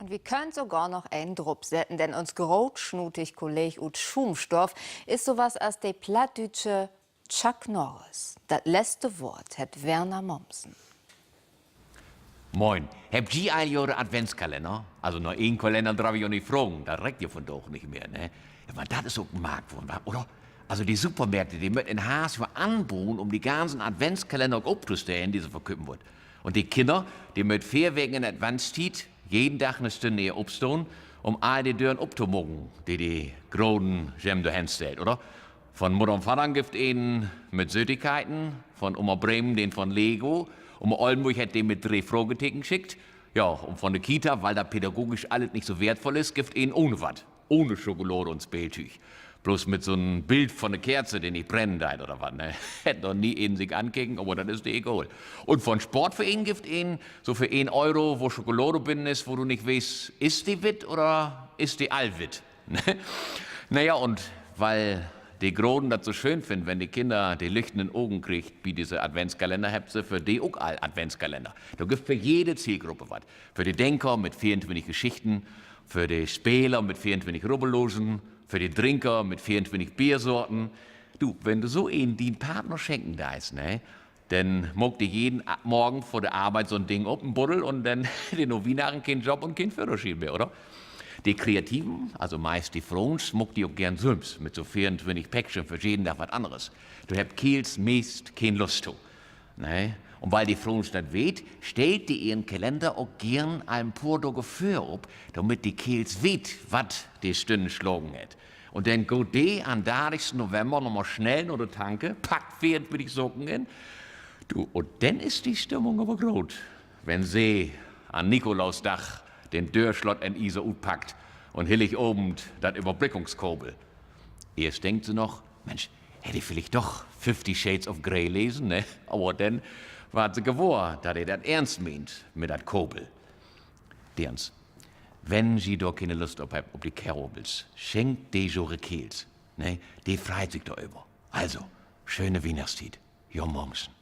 Und wir können sogar noch einen Druck setzen, denn uns grotschnutig Kolleg ut Schumstoff ist sowas als der plattdütsche Chuck Norris. Das letzte Wort hat Werner Mommsen. Moin. Habt ihr all eure Adventskalender? Also nur einen Kalender darf ich auch nicht fragen, da reckt ihr von doch nicht mehr, ne? Ja, aber das ist auch ein Marktwurm, oder? Also die Supermärkte, die müssen in Haas für anbauen, um die ganzen Adventskalender auch aufzustellen, die sie verkünden wird. Und die Kinder, die mit 4 Wochen in Adventszeit jeden Tag eine Stunde hier aufstehen, um all die Türen aufzumogen, die großen Gem dahin stellt, oder? Von Mutter und Vater gibt ihnen mit Süßigkeiten, von Oma Bremen den von Lego, Oma Oldenburg hat den mit 3 Frageticken geschickt. Ja, und von der Kita, weil da pädagogisch alles nicht so wertvoll ist, gibt ihnen ohne was. Ohne Schokolade und Spieltüch. Bloß mit so einem Bild von der Kerze, den ich brennen da oder was, ne? Hätte noch nie einen sich ankicken, aber das ist dir egal. Und von Sportvereinen gibt ihnen so für 1 Euro, wo Schokolade drin ist, wo du nicht weißt, ist die wit oder ist die allwit? Naja, und weil die Groden das so schön finden, wenn die Kinder die leuchtenden Augen kriegt, wie diese Adventskalender, habt sie für die auch all Adventskalender. Da gibt für jede Zielgruppe was. Für die Denker mit 24 Geschichten, für die Spieler mit 24 Rubbellosen, für die Trinker mit 24 Biersorten. Du, wenn du so einen den Partner schenken darfst, ne, dann mag die jeden Morgen vor der Arbeit so ein Ding auf den Buddel und dann den noch Weihnachten keinen Job und kein Führerschein mehr, oder? Die Kreativen, also meist die Frons, muckt die auch gern selbst mit so 24 Päckchen für jeden Tag was anderes. Du habt Kiels meist kein Lust zu. Ne? Und weil die Frons das weht, stellt die ihren Kalender auch gern ein paar Gefühl ab, damit die Kiels weht, was die Stunden schlagen hat. Und dann geht die am 30. November nochmal schnell noch die Tanke, packt 24 Socken in. Du, und dann ist die Stimmung aber groß, wenn sie an Nikolausdach den Dörrschlott in Iser packt und hillig oben das Überblickungskobel. Erst denkt sie noch, Mensch, hätte ich vielleicht doch 50 Shades of Grey lesen, ne? Aber dann war sie gewohr, dass er das ernst meint mit dat Kobel. Derns, wenn sie doch keine Lust auf habt, auf die Carols, schenkt die Jore Kehls, ne? Die freut sich da über. Also, schöne Weihnachtszeit, Jo Mommsen.